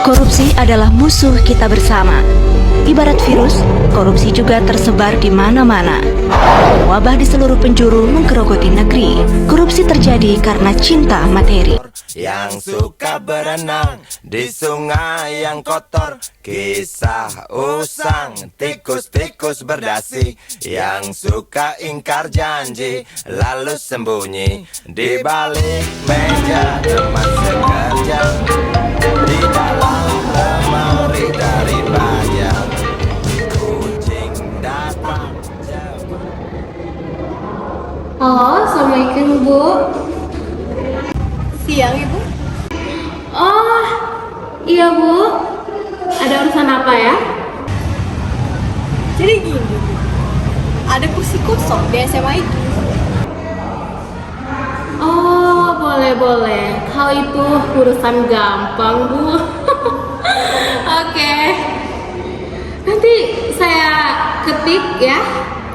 Korupsi adalah musuh kita bersama. Ibarat virus, korupsi juga tersebar di mana-mana. Wabah di seluruh penjuru menggerogoti negeri. Korupsi terjadi karena cinta materi. Yang suka berenang di sungai yang kotor, kisah usang tikus-tikus berdasi. Yang suka ingkar janji lalu sembunyi di balik meja teman sekerja, di dalam lemari dari banyak kucing datang. Halo, Assalamualaikum Bu. Siang Ibu. Oh, iya Bu. Ada urusan apa ya? Jadi gini, Bu. Ada kursi kosong di SMA itu. Oh, boleh. Kalau itu urusan gampang Bu. Oke. Nanti saya ketik ya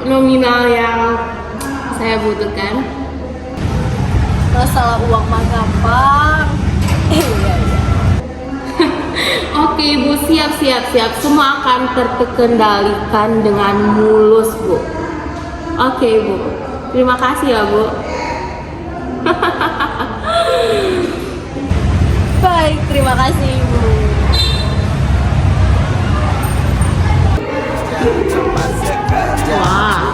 nominal yang saya butuhkan. Masalah uang mah gampang. Iya. Oke Bu, siap. Semua akan terkendalikan dengan mulus Bu. Oke Bu, terima kasih ya Bu. Baik, terima kasih Ibu. Teman sekerja Wah,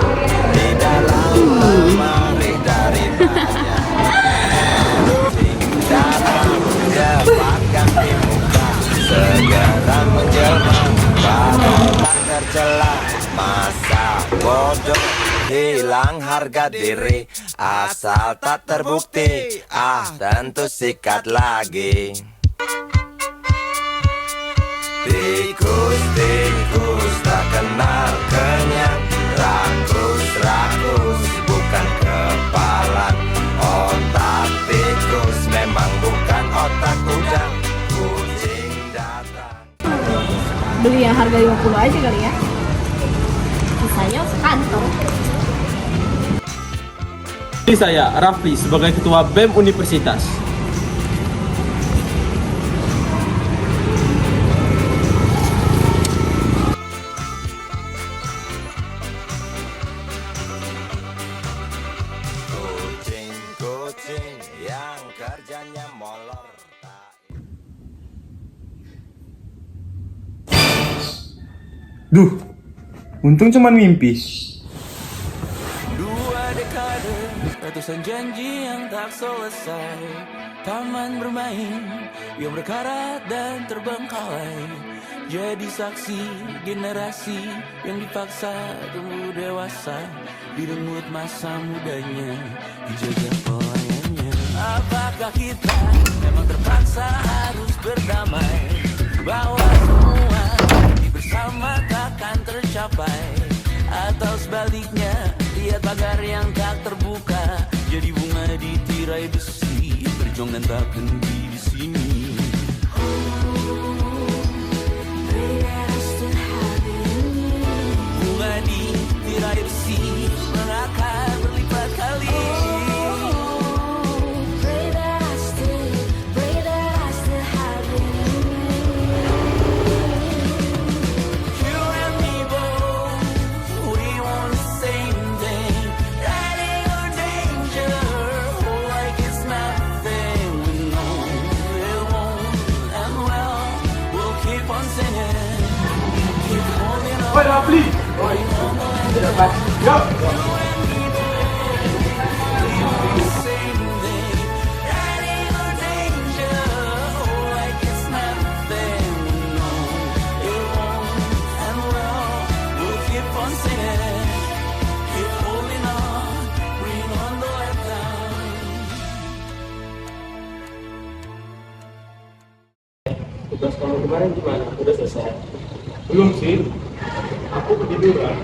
di dalam lemari dari banyak kucing datang dapatkan di muka segera menjelma baru tak tercela masa bodoh hilang harga diri asal tak terbukti tentu sikat lagi. Tikus tak kenal kenyang, rakus bukan kepalan. Otak tikus memang bukan otak udang. Kucing datang. Beli yang harga 50 aja kali ya. Sisanya sekantong. Ini saya, Rafli, sebagai Ketua BEM Universitas. Kucing yang kerjanya molor. Duh, untung cuman mimpi. Dua dekade, ratusan janji yang tak selesai. Taman bermain yang berkarat dan terbengkalai. Jadi saksi generasi yang dipaksa tumbuh dewasa. Direnggut masa mudanya, dijaga pelayannya. Apakah kita memang terpaksa harus berdamai? Bahwa semua bersama takkan tercapai. Atau sebaliknya, lihat pagar yang tak terbuka, jadi bunga di tirai besi, berjuang dan tak henti di sini. Bunga di tirai besi mengakar berlipat kali. Woi Rafli, yuk. tugas kamu kemarin gimana? Udah selesai? Belum sih, aku ketiduran.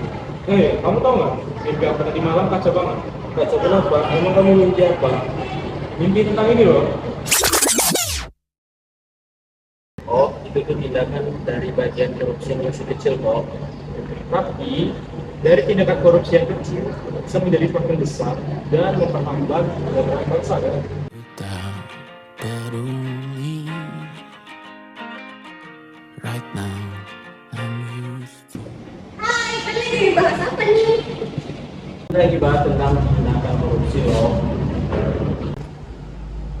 Kamu tahu nggak? Mimpi apa tadi malam kacau banget. Baca kenapa? Emang kamu mimpi apa? Mimpi tentang ini loh. Oh, itu tindakan dari bagian korupsi yang masih kecil kok. Tapi dari tindakan korupsi yang kecil bisa menjadi semakin besar dan memperhambat kebenaran bangsa kan? Tak peduli bahas apa nih? Kita lagi bahas tentang tindakan korupsi loh.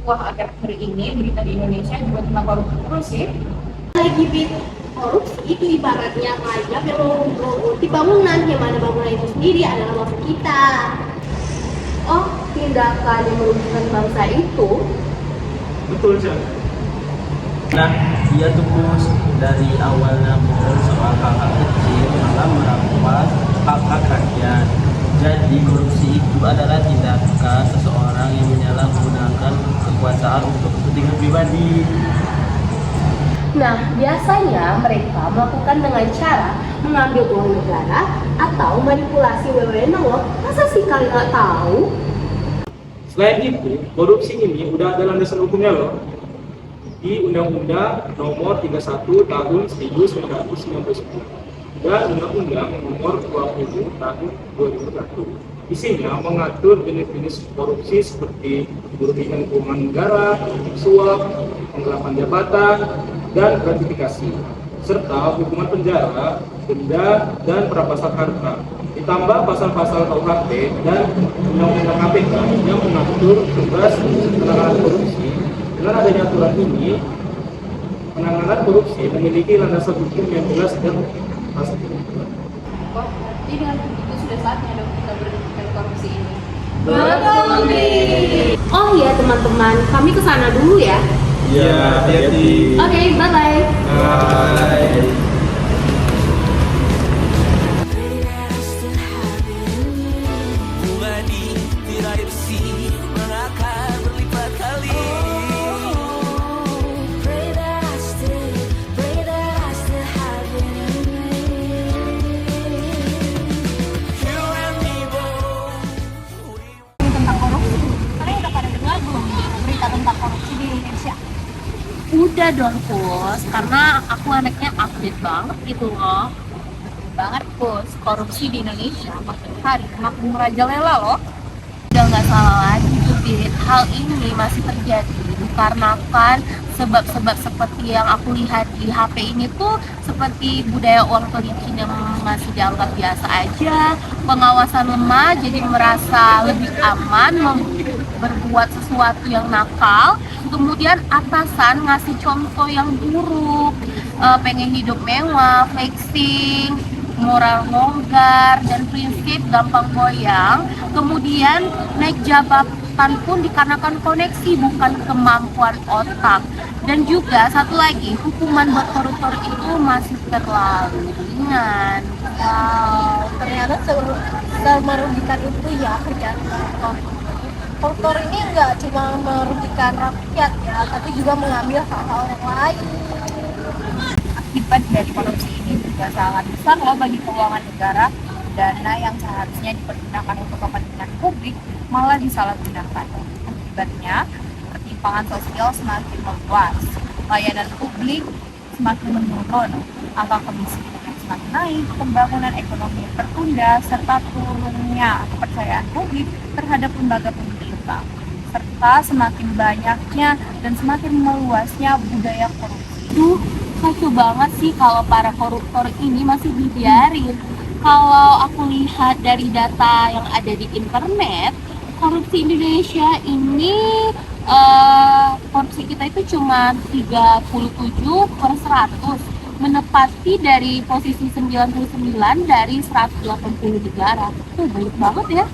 Wah, akhir-akhir ini berita di Indonesia juga tentang korupsi terus sih. Lagi korupsi itu ibaratnya kayak melongo di bangunan, yang mana bangunan itu sendiri adalah waktu kita. Oh, tindakan yang merugikan bangsa itu Betul sih. Nah, dia tembus dari awalnya bohong soal hal-hal kecil malah merampas hak-hak rakyat. Jadi korupsi itu adalah tindakan seseorang yang menyalahgunakan kekuasaan untuk kepentingan pribadi. Nah, biasanya mereka melakukan dengan cara mengambil uang negara atau manipulasi wewenang loh. Masa sih kalian nggak tahu? Selain itu, korupsi ini udah ada landasan hukumnya loh. Di Undang-Undang Nomor 31 Tahun 1999 dan Undang-Undang Nomor 20 Tahun 2001. Isinya mengatur jenis-jenis korupsi seperti merugikan keuangan negara, suap, penggelapan jabatan, dan gratifikasi, serta hukuman penjara, denda, dan perampasan harta. Ditambah pasal-pasal KUHP dan Undang-Undang KPK yang mengatur tugas penanganan korupsi. Dengan adanya aturan ini, penanganan korupsi memiliki landasan hukum yang jelas dan pasti. Oh, jadi dengan begitu sudah saatnya dong kita berhenti dari korupsi ini. Oh iya teman-teman, kami kesana dulu ya. Iya, hati-hati. Oke, bye-bye. Bye. Bunga di tirai besi mengakar berlipat kali. You and me both. Tentang korupsi, kalian udah pada dengar belum berita tentang korupsi di Indonesia? Udah dong, Pus, karena aku anaknya update banget gitu loh. Banget, Pus, korupsi di Indonesia makin hari makin merajalela loh. Udah nggak salah lagi tuh, Bit. Hal ini masih terjadi dikarenakan sebab-sebab seperti yang aku lihat di HP ini tuh seperti budaya uang pelicin yang masih dianggap biasa aja, pengawasan lemah jadi merasa lebih aman berbuat sesuatu yang nakal, kemudian atasan ngasih contoh yang buruk, pengen hidup mewah, flexing, moral longgar, dan prinsip gampang goyang, kemudian naik jabatan pun dikarenakan koneksi bukan kemampuan otak. Dan juga satu lagi, hukuman buat koruptor itu masih terlalu ringan. Wow, ternyata semerugikan itu ya kerjaan koruptor. Koruptor ini nggak cuma merugikan rakyat ya, tapi juga mengambil hak-hak orang lain. Akibat dari korupsi ini juga sangat besar loh bagi keuangan negara. Dana yang seharusnya dipergunakan untuk kepentingan publik malah disalahgunakan. Akibatnya, ketimpangan sosial semakin meluas, layanan publik semakin menurun, angka kemiskinan semakin naik, pembangunan ekonomi tertunda, serta turunnya kepercayaan publik terhadap lembaga pemerintah, serta semakin banyaknya dan semakin meluasnya budaya korupsi. Duh, kacau banget sih kalau para koruptor ini masih dibiarin. Kalau aku lihat dari data yang ada di internet, korupsi Indonesia ini korupsi kita itu cuma 37/100, menepati dari posisi 99 dari 180 negara. Tuh banyak banget ya.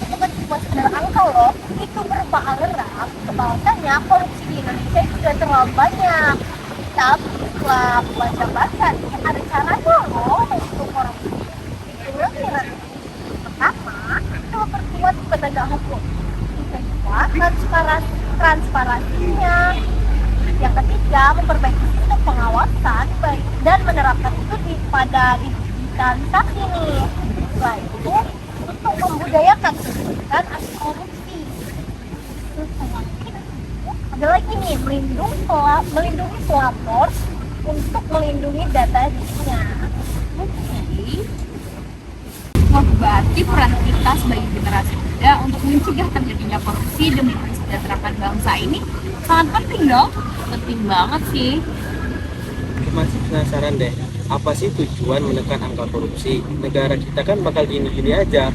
Itu kan cuma sekedar angka loh, itu berpengaruh bahwasanya korupsi di Indonesia itu sudah terlalu banyak. Tapi setelah baca-baca nih, ada caranya loh untuk korupsi. Pertama, itu memperkuat penegak hukum. Yang kedua, transparansinya. Yang ketiga, memperbaiki sistem pengawasan dan menerapkan itu pada digitalisasi nih. Selain itu, untuk membudayakan kebijakan anti korupsi. Ada lagi nih, melindungi pelapor untuk melindungi data dirinya. Wah, berarti peran kita sebagai generasi muda untuk mencegah terjadinya korupsi demi mensejahterakan bangsa ini sangat penting dong. Penting banget sih. masih penasaran deh, apa sih tujuan menekan angka korupsi? Negara kita kan bakal gini-gini aja.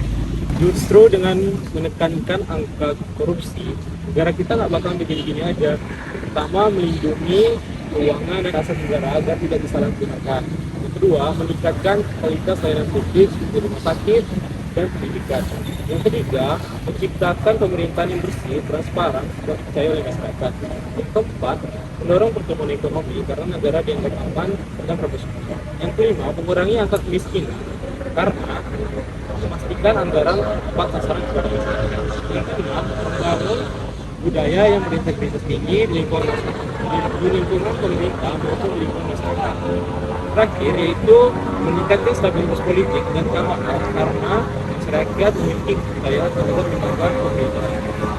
Justru dengan menekankan angka korupsi, negara kita nggak bakal begini-gini aja. Pertama, melindungi keuangan dan aset negara agar tidak disalahgunakan. Yang kedua, meningkatkan kualitas layanan publik di rumah sakit dan pendidikan. Yang ketiga, menciptakan pemerintahan yang bersih, transparan, dan dipercaya oleh masyarakat. Yang keempat, mendorong pertumbuhan ekonomi karena negara dianggap aman dan profesional. Yang kelima, mengurangi angka kemiskinan karena memastikan anggaran tepat sasaran kepada masyarakat. Yang keenam, membangun budaya yang berintegritas tinggi di lingkungan pemerintah maupun di lingkungan masyarakat. Terakhir yaitu meningkatkan stabilitas politik dan keamanan karena masyarakat memiliki kepercayaan terhadap lembaga pemerintah.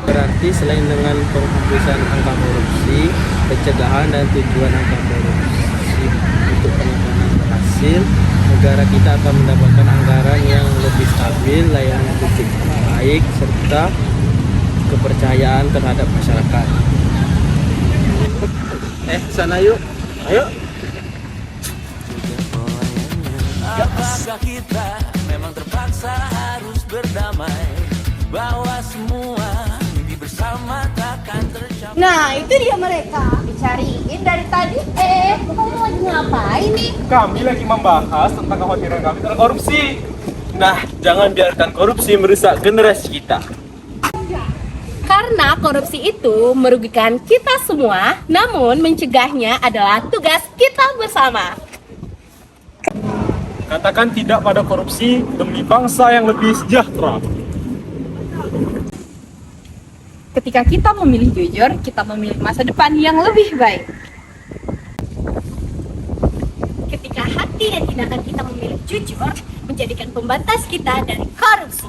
Berarti selain dengan penghapusan angka korupsi, pencegahan dan tujuan angka korupsi untuk penanganan berhasil, negara kita akan mendapatkan anggaran yang lebih stabil, layanan publik baik, serta kepercayaan terhadap masyarakat. Sana yuk. Ayo. Apakah kita memang terpaksa harus berdamai, bahwa semua mimpi bersama takkan tercapai? Nah, itu dia mereka. Dicariin dari tadi. Kamu lagi ngapain nih? Kami lagi membahas tentang kekhawatiran kami tentang korupsi. Nah, jangan biarkan korupsi merusak generasi kita. Karena korupsi itu merugikan kita semua, namun mencegahnya adalah tugas kita bersama. Katakan tidak pada korupsi demi bangsa yang lebih sejahtera. Ketika kita memilih jujur, kita memilih masa depan yang lebih baik. Ketika hati dan tindakan kita memilih jujur, menjadikan pembatas kita dari korupsi.